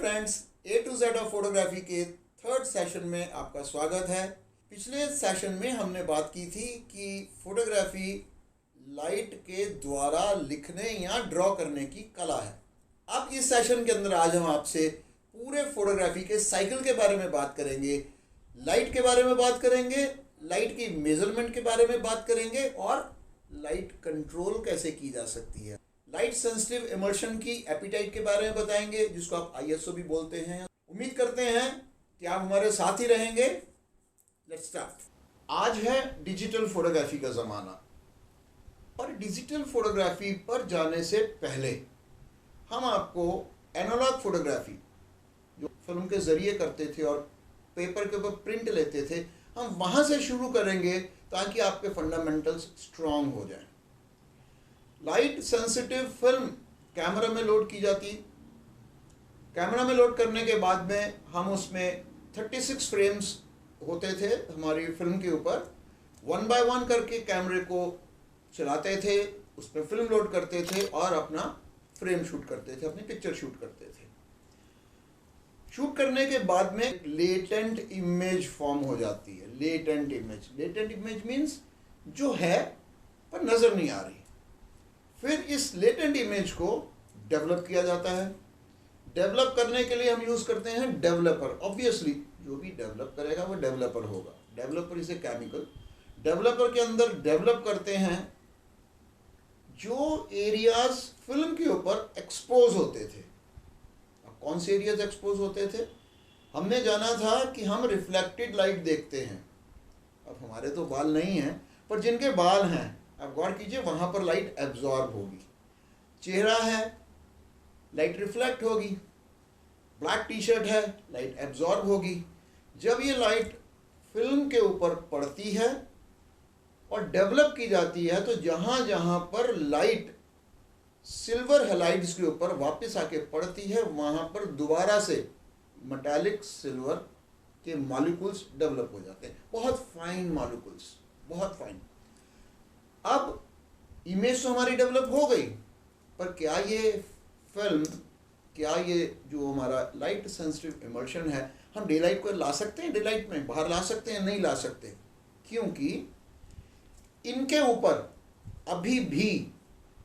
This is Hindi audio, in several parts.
Friends, A to Z of photography के थर्ड सेशन में आपका स्वागत है। पिछले सेशन में हमने बात की थी कि फोटोग्राफी लाइट के द्वारा लिखने या ड्रॉ करने की कला है। अब इस सेशन के अंदर आज हम आपसे पूरे फोटोग्राफी के साइकिल के बारे में बात करेंगे, लाइट के बारे में बात करेंगे, लाइट की मेजरमेंट के बारे में बात करेंगे और लाइट कंट्रोल कैसे की जा सकती है। लाइट सेंसिटिव इमर्शन की एपिटाइट के बारे में बताएंगे, जिसको आप आईएसओ भी बोलते हैं। उम्मीद करते हैं कि आप हमारे साथ ही रहेंगे। Let's start. आज है डिजिटल फोटोग्राफी का ज़माना, और डिजिटल फोटोग्राफी पर जाने से पहले हम आपको एनालॉग फोटोग्राफी जो फिल्म के ज़रिए करते थे और पेपर के ऊपर प्रिंट लेते थे, हम वहाँ से शुरू करेंगे ताकि आपके फंडामेंटल्स स्ट्रॉन्ग हो जाएं। लाइट सेंसिटिव फिल्म कैमरा में लोड की जाती। कैमरा में लोड करने के बाद में हम उसमें 36 फ्रेम्स होते थे हमारी फिल्म के ऊपर। 1 बाय 1 करके कैमरे को चलाते थे, उस पर फिल्म लोड करते थे और अपना फ्रेम शूट करते थे, अपनी पिक्चर शूट करते थे। शूट करने के बाद में लेटेंट इमेज फॉर्म हो जाती है। लेटेंट इमेज मीन्स जो है पर नज़र नहीं आ रही। फिर इस लेटेंट इमेज को डेवलप किया जाता है। डेवलप करने के लिए हम यूज़ करते हैं डेवलपर। ऑब्वियसली जो भी डेवलप करेगा वो डेवलपर होगा। Developer is a chemical. Developer के अंदर डेवलप करते हैं जो एरियाज फिल्म के ऊपर एक्सपोज होते थे। अब कौन से एरियाज एक्सपोज होते थे? हमने जाना था कि हम रिफ्लेक्टेड लाइट देखते हैं। अब हमारे तो बाल नहीं हैं, पर जिनके बाल हैं आप गौर कीजिए, वहाँ पर लाइट एब्जॉर्ब होगी। चेहरा है, लाइट रिफ्लेक्ट होगी। ब्लैक टी शर्ट है, लाइट एब्जॉर्ब होगी। जब ये लाइट फिल्म के ऊपर पड़ती है और डेवलप की जाती है, तो जहाँ जहाँ पर लाइट सिल्वर हैलाइड्स के ऊपर वापस आके पड़ती है, वहाँ पर दोबारा से मेटालिक सिल्वर के मॉलिक्यूल्स डेवलप हो जाते हैं। बहुत फाइन मॉलिक्यूल्स, बहुत फाइन। अब इमेज तो हमारी डेवलप हो गई, पर क्या ये फिल्म, क्या ये जो हमारा लाइट सेंसिटिव इमर्शन है, हम डे लाइट को ला सकते हैं? डे लाइट में बाहर ला सकते हैं? नहीं ला सकते, क्योंकि इनके ऊपर अभी भी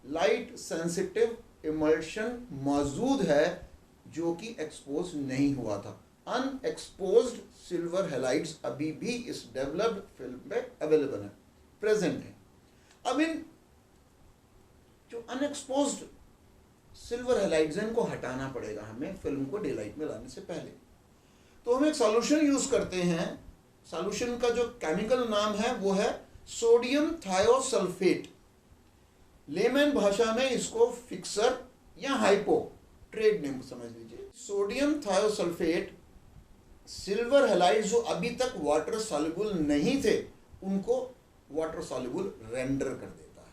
लाइट सेंसिटिव इमर्शन मौजूद है जो कि एक्सपोज नहीं हुआ था। अनएक्सपोज्ड सिल्वर हैलाइड्स अभी भी इस डेवलप्ड फिल्म पे अवेलेबल है, प्रेजेंट है। अब इन जो अनएक्सपोज्ड सिल्वर हैलाइड्स हैं, इनको हटाना पड़ेगा हमें फिल्म को डे लाइट में लाने से पहले। तो हम एक सॉल्यूशन यूज करते हैं। सॉल्यूशन का जो केमिकल नाम है वो है सोडियम थायोसल्फेट। लेमन भाषा में इसको फिक्सर या हाइपो, ट्रेड नेम समझ लीजिए। सोडियम थायोसल्फेट सिल्वर हैलाइड्स जो अभी तक वाटर सॉल्युबल नहीं थे, उनको वाटर सॉल्युबल रेंडर कर देता है।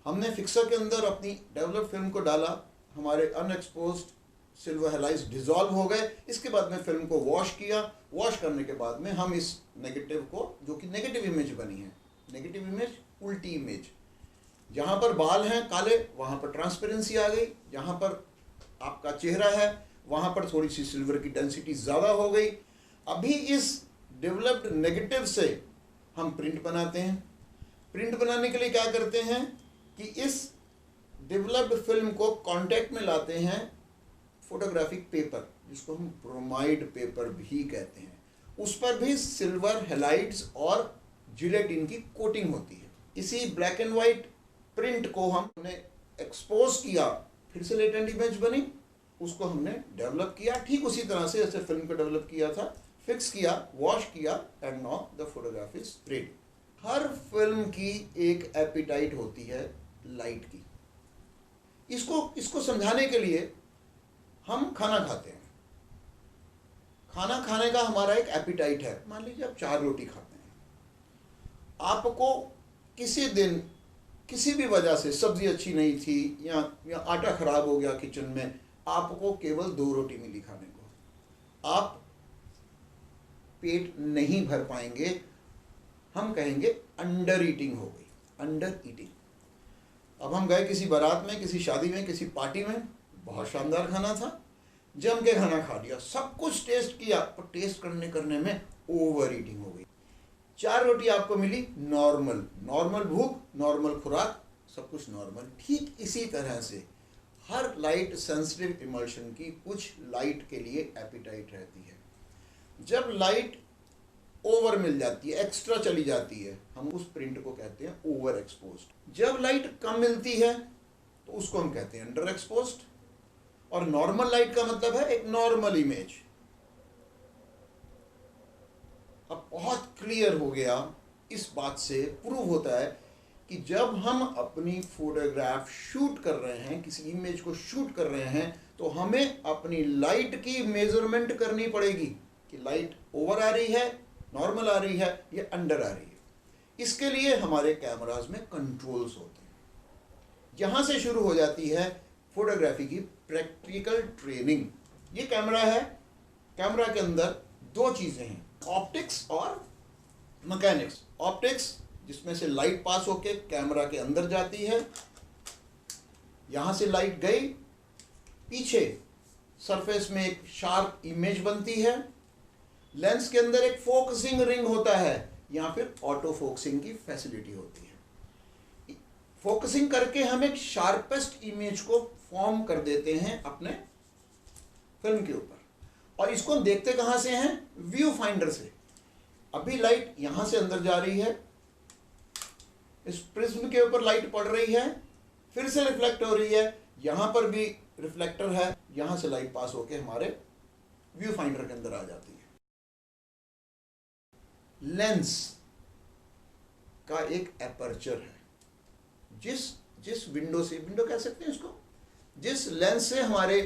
हमने फिक्सर के अंदर अपनी डेवलप फिल्म को डाला, हमारे अनएक्सपोज्ड सिल्वर हैलाइड्स डिसॉल्व हो गए। इसके बाद में फिल्म को वॉश किया। वॉश करने के बाद में हम इस नेगेटिव को, जो कि नेगेटिव इमेज बनी है, नेगेटिव इमेज, उल्टी इमेज, जहाँ पर बाल हैं काले वहाँ पर ट्रांसपेरेंसी आ गई, जहाँ पर आपका चेहरा है वहाँ पर थोड़ी सी सिल्वर की डेंसिटी ज़्यादा हो गई। अभी इस डेवलप्ड नेगेटिव से हम प्रिंट बनाते हैं। प्रिंट बनाने के लिए क्या करते हैं कि इस डेवलप्ड फिल्म को कांटेक्ट में लाते हैं फोटोग्राफिक पेपर, जिसको हम ब्रोमाइड पेपर भी कहते हैं। उस पर भी सिल्वर हैलाइड्स और जिलेटिन की कोटिंग होती है। इसी ब्लैक एंड वाइट प्रिंट को हमने एक्सपोज किया, फिर से लेटेंट इमेज बनी, उसको हमने डेवलप किया ठीक उसी तरह से जैसे फिल्म को डेवलप किया था। फिक्स किया, वॉश किया, and now the photograph is ready. Her film की एक एपिटाइट होती है लाइट की। इसको समझाने के लिए हम खाना खाते हैं। खाना खाने का हमारा एक एपिटाइट है। मान लीजिए आप 4 रोटी खाते हैं, आपको किसी दिन किसी भी वजह से सब्जी अच्छी नहीं थी या आटा खराब हो गया किचन में, आपको केवल 2 रोटी मिली खाने को, आप पेट नहीं भर पाएंगे। हम कहेंगे अंडर ईटिंग हो गई, अंडर ईटिंग। अब हम गए किसी बारात में, किसी शादी में, किसी पार्टी में, बहुत शानदार खाना था, जम के खाना खा लिया, सब कुछ टेस्ट किया, पर टेस्ट करने में ओवर ईटिंग हो गई। 4 रोटी आपको मिली, नॉर्मल भूख, नॉर्मल खुराक, सब कुछ नॉर्मल। ठीक इसी तरह से हर लाइट सेंसिटिव इमल्शन की कुछ लाइट के लिए एपिटाइट रहती है। जब लाइट ओवर मिल जाती है, एक्स्ट्रा चली जाती है, हम उस प्रिंट को कहते हैं ओवर एक्सपोज्ड। जब लाइट कम मिलती है तो उसको हम कहते हैं अंडर एक्सपोज्ड। और नॉर्मल लाइट का मतलब है एक नॉर्मल इमेज। अब बहुत क्लियर हो गया, इस बात से प्रूव होता है कि जब हम अपनी फोटोग्राफ शूट कर रहे हैं, किसी इमेज को शूट कर रहे हैं, तो हमें अपनी लाइट की मेजरमेंट करनी पड़ेगी कि लाइट ओवर आ रही है, नॉर्मल आ रही है या अंडर आ रही है। इसके लिए हमारे कैमराज में कंट्रोल्स होते हैं। यहाँ से शुरू हो जाती है फोटोग्राफी की प्रैक्टिकल ट्रेनिंग। ये कैमरा है, कैमरा के अंदर 2 चीज़ें हैं, ऑप्टिक्स और मैकेनिक्स। ऑप्टिक्स जिसमें से लाइट पास होके कैमरा के अंदर जाती है, यहाँ से लाइट गई, पीछे सरफेस में एक शार्प इमेज बनती है, लेंस के अंदर एक फोकसिंग रिंग होता है या फिर ऑटो फोकसिंग की फैसिलिटी होती है। फोकसिंग करके हम एक शार्पेस्ट इमेज को फॉर्म कर देते हैं अपने फिल्म के ऊपर, और इसको हम देखते कहाँ से हैं? व्यू फाइंडर से। अभी लाइट यहाँ से अंदर जा रही है, इस प्रिज्म के ऊपर लाइट पड़ रही है, फिर से रिफ्लेक्ट हो रही है, यहाँ पर भी रिफ्लेक्टर है, यहाँ से लाइट पास होके हमारे व्यू फाइंडर के अंदर आ जाती है। लेंस का एक एपर्चर है, जिस विंडो से, विंडो कह सकते हैं इसको, जिस लेंस से हमारे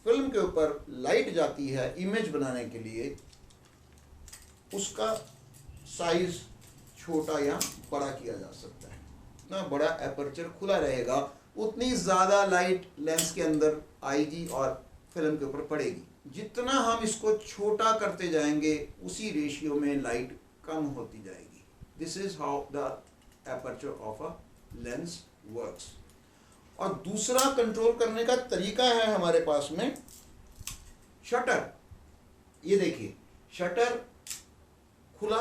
फिल्म के ऊपर लाइट जाती है इमेज बनाने के लिए, उसका साइज छोटा या बड़ा किया जा सकता है। जितना बड़ा एपर्चर खुला रहेगा उतनी ज़्यादा लाइट लेंस के अंदर आएगी और फिल्म के ऊपर पड़ेगी। जितना हम इसको छोटा करते जाएंगे उसी रेशियो में लाइट कम होती जाएगी। This is how the aperture of a lens works. और दूसरा कंट्रोल करने का तरीका है हमारे पास में शटर। ये देखिए, शटर खुला,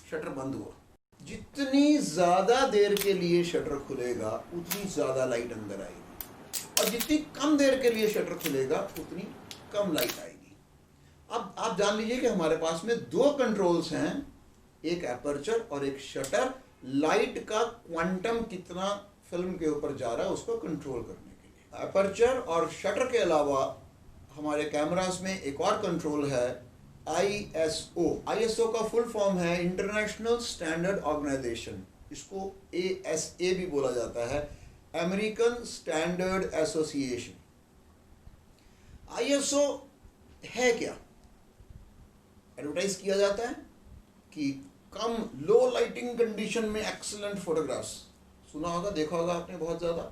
शटर बंद हुआ। जितनी ज़्यादा देर के लिए शटर खुलेगा उतनी ज़्यादा लाइट अंदर आएगी, और जितनी कम देर के लिए शटर खुलेगा उतनी कम लाइट आएगी। अब आप जान लीजिए कि हमारे पास में 2 कंट्रोल्स हैं, एक एपर्चर और एक शटर। लाइट का क्वांटम कितना फिल्म के ऊपर जा रहा है उसको कंट्रोल करने के लिए। एपर्चर और शटर के अलावा हमारे कैमरास में एक और कंट्रोल है, ISO। ISO का फुल फॉर्म है इंटरनेशनल स्टैंडर्ड ऑर्गेनाइजेशन। इसको ASA भी बोला जाता है, अमेरिकन स्टैंडर्ड एसोसिएशन। ISO है क्या? एडवर्टाइज किया जाता है कि कम लो लाइटिंग कंडीशन में एक्सीलेंट फोटोग्राफ्स, सुना होगा, देखा होगा आपने बहुत ज़्यादा।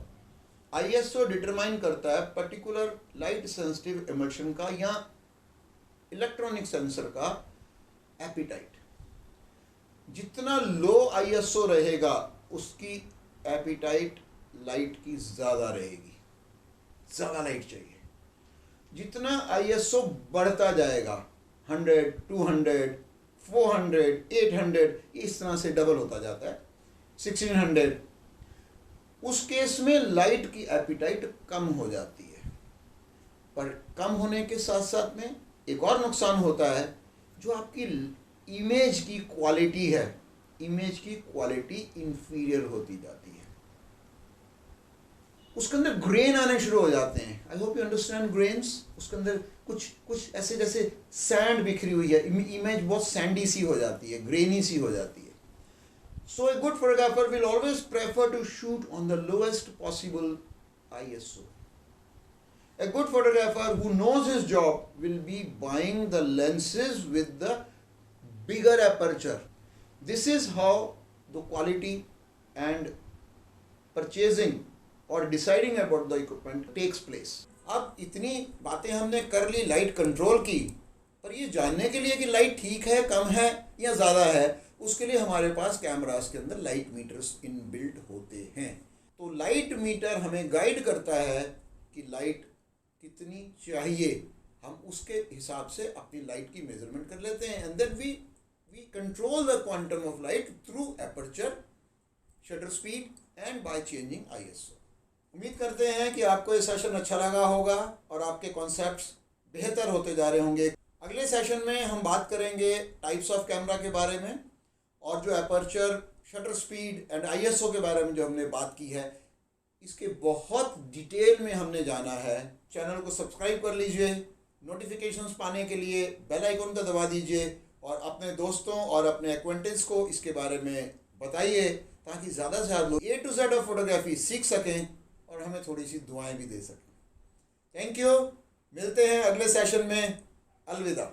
ISO डिटरमाइन करता है पर्टिकुलर लाइट सेंसिटिव इमल्शन का या इलेक्ट्रॉनिक सेंसर का एपिटाइट। जितना लो ISO रहेगा उसकी एपिटाइट लाइट की ज़्यादा रहेगी, ज़्यादा लाइट चाहिए। जितना ISO बढ़ता जाएगा, 100, 200, 400, 800, इस तरह से डबल होता जाता है, 1600, उस केस में लाइट की एपिटाइट कम हो जाती है। पर कम होने के साथ साथ में एक और नुकसान होता है, जो आपकी इमेज की क्वालिटी है, इमेज की क्वालिटी इंफीरियर होती जाती है। उसके अंदर ग्रेन आने शुरू हो जाते हैं। I hope you understand grains. उसके अंदर कुछ ऐसे जैसे सैंड बिखरी हुई है, इमेज बहुत सैंडी सी हो जाती है, ग्रेनी सी हो जाती है। So a good photographer will always prefer to shoot on the lowest possible ISO. A good photographer who knows his job will be buying the lenses with the bigger aperture. This is how the quality and purchasing or deciding about the equipment takes place. अब इतनी बातें हमने कर ली, लाइट कंट्रोल की, पर ये जानने के लिए कि लाइट ठीक है, कम है या ज़्यादा है, उसके लिए हमारे पास कैमरास के अंदर लाइट मीटर्स इनबिल्ट होते हैं। तो लाइट मीटर हमें गाइड करता है कि लाइट कितनी चाहिए हम उसके हिसाब से अपनी लाइट की मेजरमेंट कर लेते हैं and then we control the quantum of light through aperture, shutter speed and by changing ISO। उम्मीद करते हैं कि आपको ये सेशन अच्छा लगा होगा और आपके कॉन्सेप्ट्स बेहतर होते जा रहे होंगे। अगले सेशन में हम बात करेंगे टाइप्स ऑफ कैमरा के बारे में और जो aperture, shutter speed and ISO के बारे में जो हमने बात की है, इसके बहुत डिटेल में हमने जाना है। चैनल को सब्सक्राइब कर लीजिए, नोटिफिकेशंस पाने के लिए बेल आइकन का दबा दीजिए और अपने दोस्तों और अपने एक्वेंटेंस को इसके बारे में बताइए ताकि ज़्यादा से ज़्यादा लोग A to Z of photography सीख सकें और हमें थोड़ी सी दुआएं भी दे सकें। थैंक यू, मिलते हैं अगले सेशन में। अलविदा।